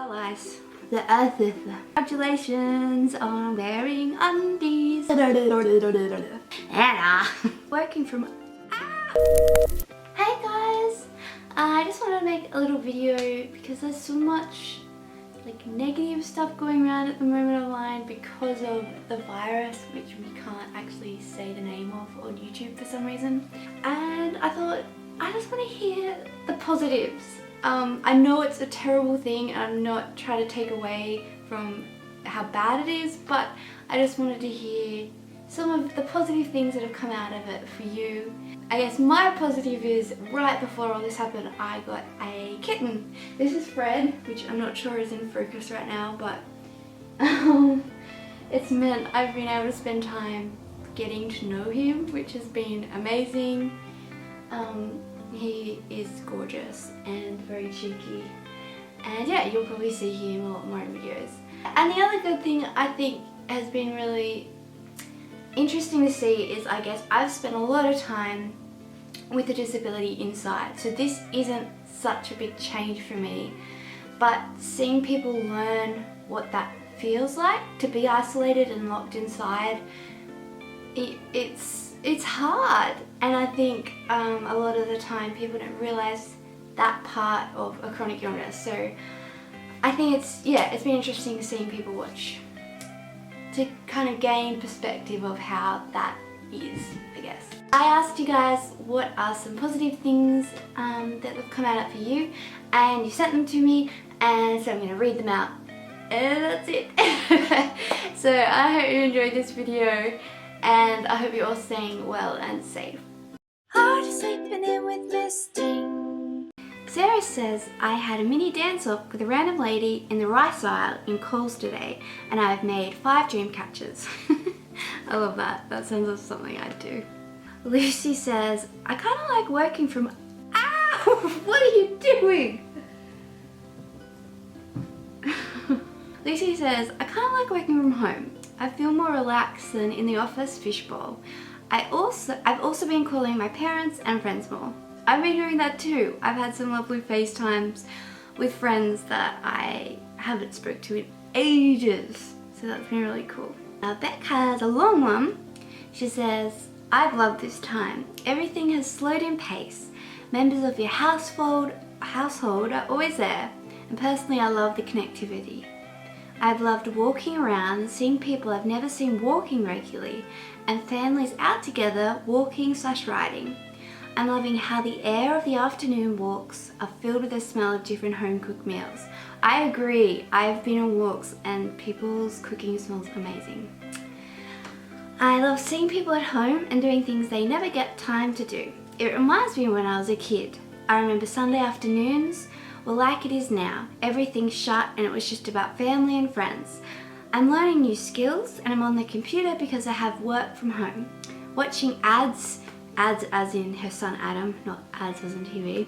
lice. The earth is congratulations on wearing undies. Working from Hey guys, I just wanted to make a little video because there's so much like negative stuff going around at the moment online because of the virus, which we can't actually say the name of on YouTube for some reason. And I thought I just want to hear the positives. I know it's a terrible thing and I'm not trying to take away from how bad it is, but I just wanted to hear some of the positive things that have come out of it for you. I guess my positive is right before all this happened, I got a kitten. This is Fred, which I'm not sure is in focus right now, but it's meant I've been able to spend time getting to know him, which has been amazing. He is gorgeous and very cheeky, and yeah, you'll probably see him a lot more in videos. And the other good thing I think has been really interesting to see is, I guess I've spent a lot of time with a disability inside, so this isn't such a big change for me, but seeing people learn what that feels like to be isolated and locked inside, it's hard, and I think a lot of the time people don't realise that part of a chronic illness. So I think it's been interesting seeing people watch to kind of gain perspective of how that is, I guess. I asked you guys what are some positive things that have come out for you, and you sent them to me, and so I'm going to read them out, and that's it. So I hope you enjoyed this video, and I hope you're all staying well and safe. Hard sleeping in with Misty. Sarah says, I had a mini dance-off with a random lady in the rice aisle in Coles today, and I've made 5 dream catches. I love that. That sounds like something I'd do. Lucy says, I kind of like working from... Ow! What are you doing? Lucy says, I kind of like working from home. I feel more relaxed than in the office fishbowl. I've also been calling my parents and friends more. I've been doing that too. I've had some lovely FaceTimes with friends that I haven't spoke to in ages. So that's been really cool. Now Beck has a long one. She says, I've loved this time. Everything has slowed in pace. Members of your household are always there. And personally, I love the connectivity. I've loved walking around and seeing people I've never seen walking regularly, and families out together walking/riding. I'm loving how the air of the afternoon walks are filled with the smell of different home-cooked meals. I agree, I've been on walks and people's cooking smells amazing. I love seeing people at home and doing things they never get time to do. It reminds me of when I was a kid. I remember Sunday afternoons were like it is now. Everything's shut and it was just about family and friends. I'm learning new skills and I'm on the computer because I have work from home. Watching ads as in her son Adam, not ads as in TV.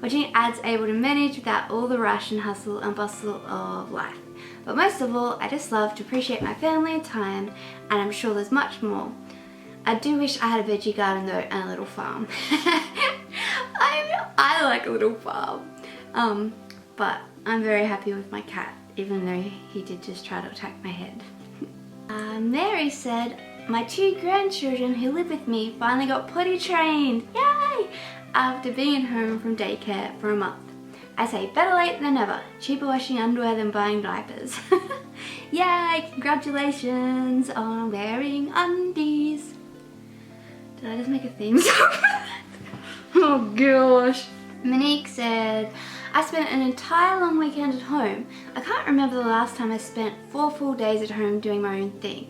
Watching ads able to manage without all the rush and hustle and bustle of life. But most of all, I just love to appreciate my family and time, and I'm sure there's much more. I do wish I had a veggie garden though and a little farm. I like a little farm. But I'm very happy with my cat, even though he did just try to attack my head. Mary said, my 2 grandchildren who live with me finally got potty trained, yay! After being home from daycare for a month. I say better late than never, cheaper washing underwear than buying diapers. Yay, congratulations on wearing undies. Did I just make a theme song? Oh gosh. Monique said, I spent an entire long weekend at home. I can't remember the last time I spent 4 full days at home doing my own thing.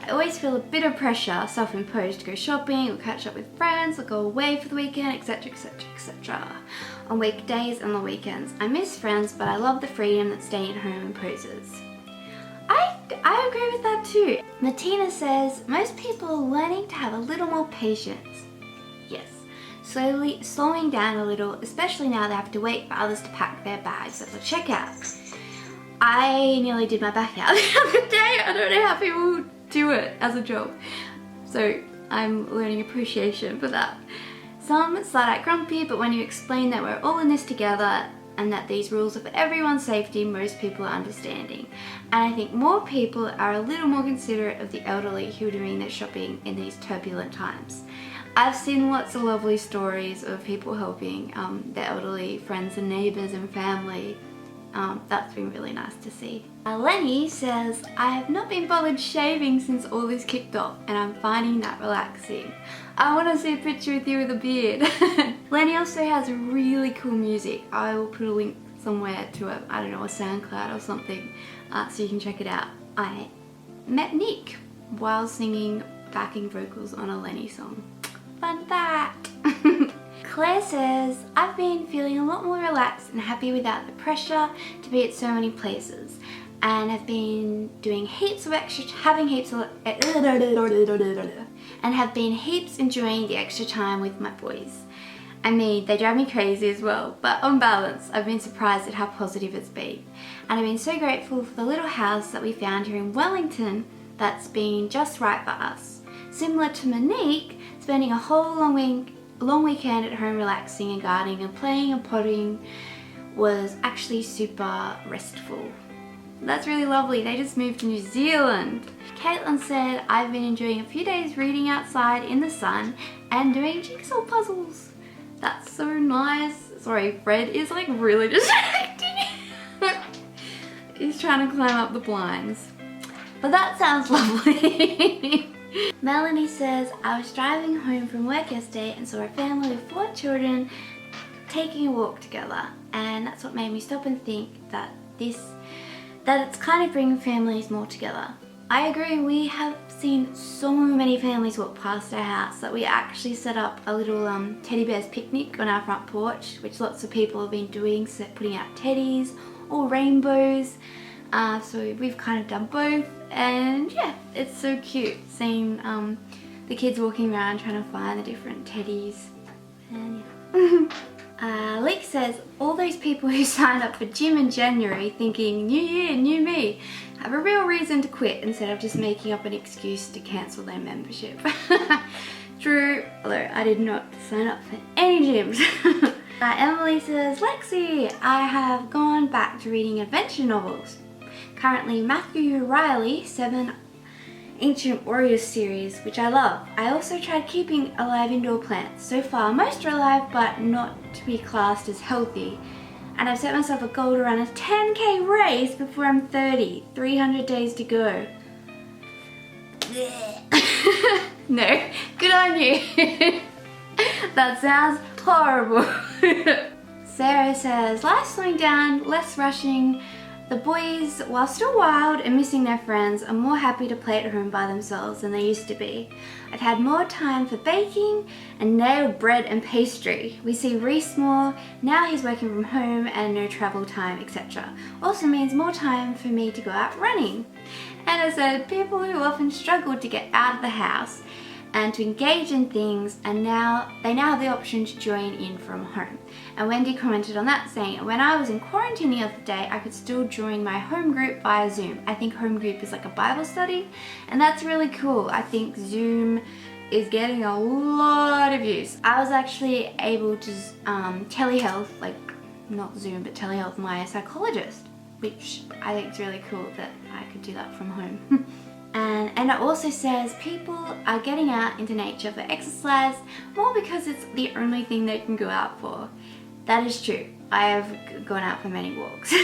I always feel a bit of pressure, self-imposed, to go shopping or catch up with friends or go away for the weekend, etc, etc, etc. On weekdays and the weekends. I miss friends, but I love the freedom that staying at home imposes. I agree with that too. Martina says, most people are learning to have a little more patience. Yes. Slowing down a little, especially now they have to wait for others to pack their bags at the checkout. I nearly did my back out the other day. I don't know how people do it as a job. So I'm learning appreciation for that. Some start out grumpy, but when you explain that we're all in this together, and that these rules are for everyone's safety, most people are understanding. And I think more people are a little more considerate of the elderly who are doing their shopping in these turbulent times. I've seen lots of lovely stories of people helping their elderly friends and neighbours and family. That's been really nice to see. Lennie says, I have not been bothered shaving since all this kicked off and I'm finding that relaxing. I want to see a picture with you with a beard. Lennie also has really cool music. I will put a link somewhere to a, I don't know, a SoundCloud or something, so you can check it out. I met Nick while singing backing vocals on a Lennie song. Fun fact! Claire says, I've been feeling a lot more relaxed and happy without the pressure to be at so many places, and have been doing heaps of extra, and have been heaps enjoying the extra time with my boys. I mean, they drive me crazy as well, but on balance, I've been surprised at how positive it's been. And I've been so grateful for the little house that we found here in Wellington that's been just right for us. Similar to Monique, spending a whole long weekend at home relaxing and gardening and playing and potting was actually super restful. That's really lovely. They just moved to New Zealand. Caitlin said, I've been enjoying a few days reading outside in the sun and doing jigsaw puzzles. That's so nice. Sorry, Fred is like really distracting. He's trying to climb up the blinds. But that sounds lovely. Melanie says, I was driving home from work yesterday and saw a family of 4 children taking a walk together, and that's what made me stop and think that it's kind of bringing families more together. I agree, we have seen so many families walk past our house that we actually set up a little teddy bears picnic on our front porch, which lots of people have been doing, so putting out teddies or rainbows. So we've kind of done both, and yeah, it's so cute seeing the kids walking around trying to find the different teddies. And yeah. Leek says, all those people who signed up for gym in January thinking new year, new me, have a real reason to quit instead of just making up an excuse to cancel their membership. True, although I did not sign up for any gyms. Emily says, Lexi, I have gone back to reading adventure novels. Currently Matthew Riley 7 Ancient Warriors series, which I love. I also tried keeping alive indoor plants. So far most are alive but not to be classed as healthy. And I've set myself a goal to run a 10k race before I'm 30. 300 days to go. No, good on you. That sounds horrible. Sarah says, life's slowing down, less rushing. The boys, while still wild and missing their friends, are more happy to play at home by themselves than they used to be. I've had more time for baking and nailed bread and pastry. We see Reese more, now he's working from home and no travel time, etc. Also means more time for me to go out running. Anna said, people who often struggled to get out of the house and to engage in things, and they now have the option to join in from home. And Wendy commented on that saying, when I was in quarantine the other day, I could still join my home group via Zoom. I think home group is like a Bible study, and that's really cool. I think Zoom is getting a lot of use. I was actually able to telehealth, like not Zoom, but telehealth my psychologist, which I think is really cool that I could do that from home. And it also says people are getting out into nature for exercise more because it's the only thing they can go out for. That is true. I have gone out for many walks.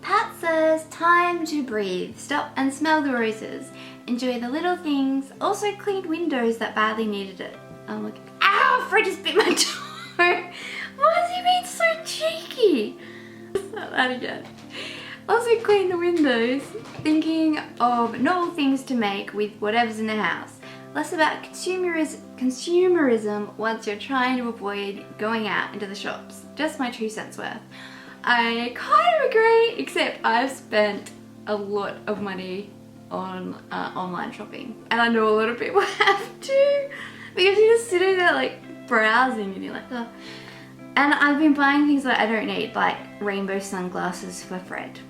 Pat says, time to breathe, stop and smell the roses, enjoy the little things, also cleaned windows that badly needed it. I'm like, ow, Fred just bit my toe. Why is he being so cheeky? Not that again. Also clean the windows, thinking of novel things to make with whatever's in the house. Less about consumerism once you're trying to avoid going out into the shops. Just my 2 cents worth. I kind of agree, except I've spent a lot of money on online shopping. And I know a lot of people have too, because you're just sitting there like browsing and you're like, oh. And I've been buying things that I don't need, like rainbow sunglasses for Fred.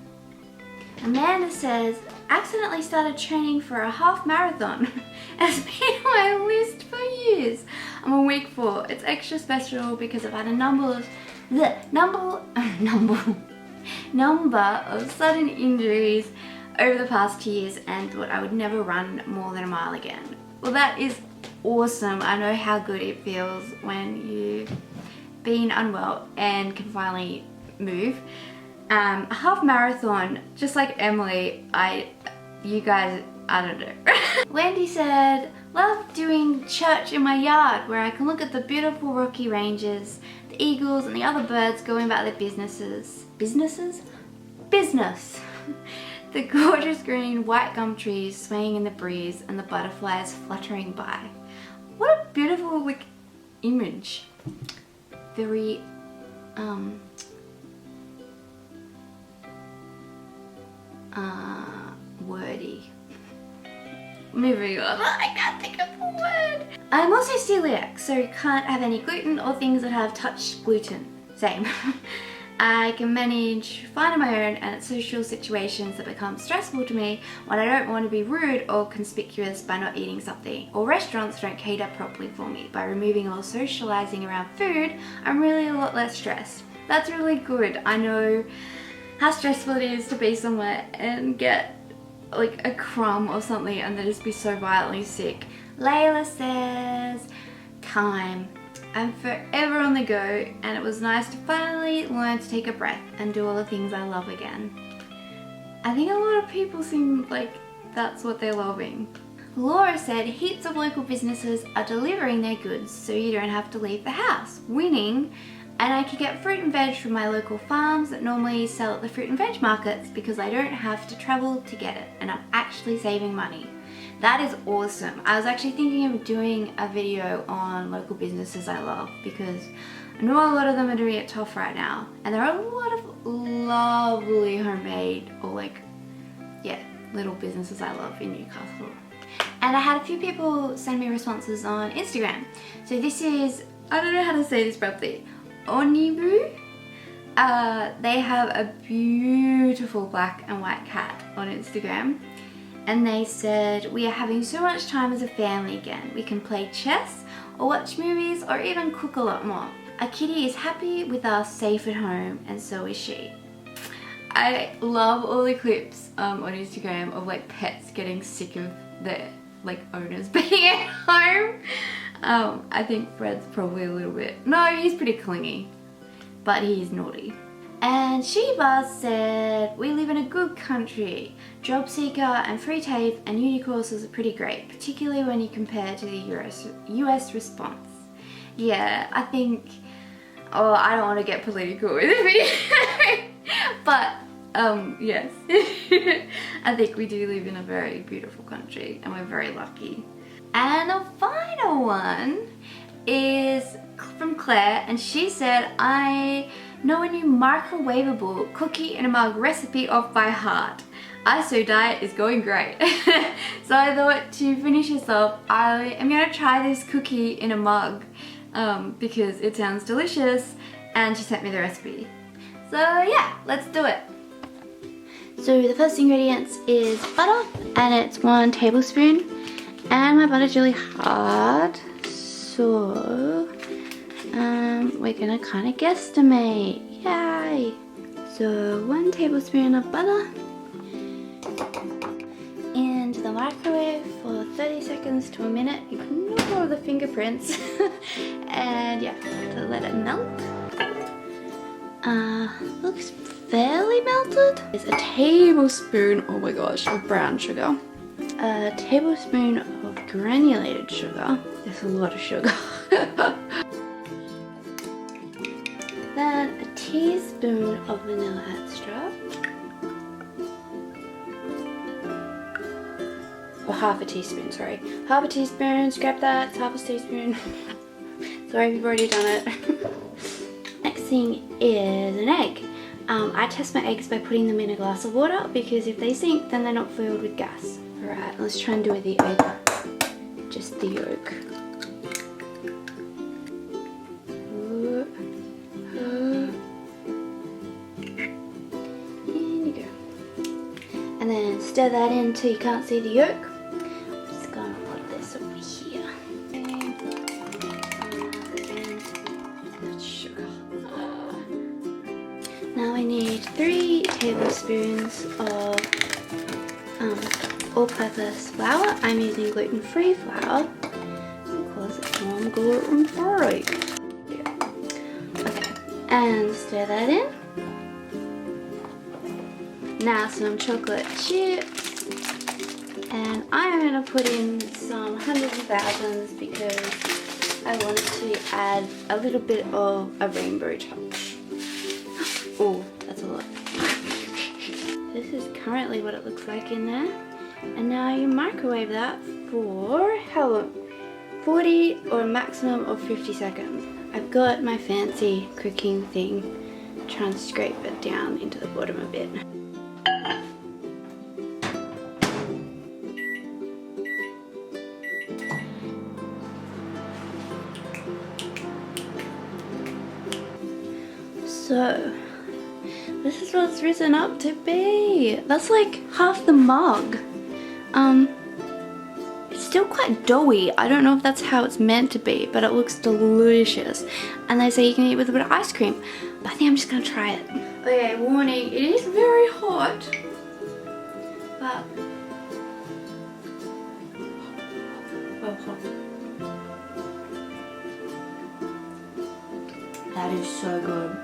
Amanda says, accidentally started training for a half marathon. It's been on my list for years. I'm on week 4. It's extra special because I've had a number number of sudden injuries over the past 2 years and thought I would never run more than a mile again. Well, that is awesome. I know how good it feels when you've been unwell and can finally move. A half marathon, just like Emily, you guys, I don't know. Wendy said, love doing church in my yard where I can look at the beautiful rocky ranges, the eagles and the other birds going about their businesses. Business. The gorgeous green white gum trees swaying in the breeze and the butterflies fluttering by. What a beautiful image. Very wordy. Moving on. I can't think of a word. I'm also celiac, so can't have any gluten or things that have touched gluten. Same. I can manage fine on my own, and it's social situations that become stressful to me when I don't want to be rude or conspicuous by not eating something, or restaurants don't cater properly for me. By removing all socializing around food, I'm really a lot less stressed. That's really good. I know how stressful it is to be somewhere and get like a crumb or something and then just be so violently sick. Layla says, time. I'm forever on the go, and it was nice to finally learn to take a breath and do all the things I love again. I think a lot of people seem like that's what they're loving. Laura said heaps of local businesses are delivering their goods so you don't have to leave the house. Winning. And I can get fruit and veg from my local farms that normally sell at the fruit and veg markets because I don't have to travel to get it, and I'm actually saving money. That is awesome. I was actually thinking of doing a video on local businesses I love because I know a lot of them are doing it tough right now, and there are a lot of lovely homemade or little businesses I love in Newcastle. And I had a few people send me responses on Instagram. So this is, I don't know how to say this properly, Onibu. They have a beautiful black and white cat on Instagram, and they said, we are having so much time as a family again. We can play chess or watch movies or even cook a lot more. Our kitty is happy with us, safe at home, and so is she. I love all the clips on Instagram of pets getting sick of their owners being at home. I think Fred's probably a little bit, no, he's pretty clingy, but he's naughty. And Shiva said, we live in a good country. Job seeker and free TAFE and uni courses are pretty great, particularly when you compare to the US response. Yeah, I think, I don't want to get political with the video, but yes, I think we do live in a very beautiful country and we're very lucky. And the final one is from Claire, and she said, I know a new microwavable cookie in a mug recipe off by heart. ISO diet is going great. So I thought to finish this off, I am going to try this cookie in a mug because it sounds delicious, and she sent me the recipe. So yeah, let's do it. So the first ingredients is butter, and it's 1 tablespoon. And my butter's really hard, so we're gonna kind of guesstimate. Yay! So 1 tablespoon of butter into the microwave for 30 seconds to a minute. Ignore the fingerprints. And yeah, to let it melt. Looks fairly melted. It's a tablespoon, oh my gosh, of brown sugar. A tablespoon of granulated sugar. There's a lot of sugar. Then a teaspoon of vanilla extract. Or half a teaspoon, sorry. Half a teaspoon, scrap that, it's half a teaspoon. Sorry if you've already done it. Next thing is an egg. I test my eggs by putting them in a glass of water because if they sink, then they're not filled with gas. Alright, let's try and do the egg. Just the yolk. In you go. And then stir that in until you can't see the yolk. I'm just gonna put this over here. And sugar. tablespoons of all-purpose flour. I'm using gluten-free flour because I'm gluten-free. Okay, and stir that in. Now some chocolate chips, and I'm going to put in some hundreds of thousands because I wanted to add a little bit of a rainbow touch. Oh, that's a lot. This is currently what it looks like in there. And now you microwave that for how long? 40 or a maximum of 50 seconds. I've got my fancy cooking thing, trying to scrape it down into the bottom a bit. So, this is what it's risen up to be. That's like half the mug. It's still quite doughy. I don't know if that's how it's meant to be, but it looks delicious. And they say you can eat with a bit of ice cream, but I think I'm just gonna try it. Okay, warning, it is very hot, but that is so good.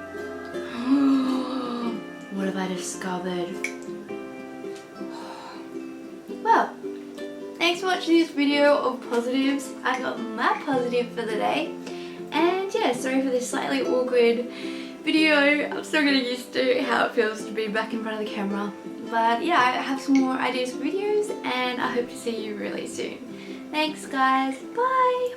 What have I discovered? Well, thanks for watching this video of positives. I got my positive for the day. And yeah, sorry for this slightly awkward video. I'm still getting used to how it feels to be back in front of the camera. But yeah, I have some more ideas for videos and I hope to see you really soon. Thanks guys, bye!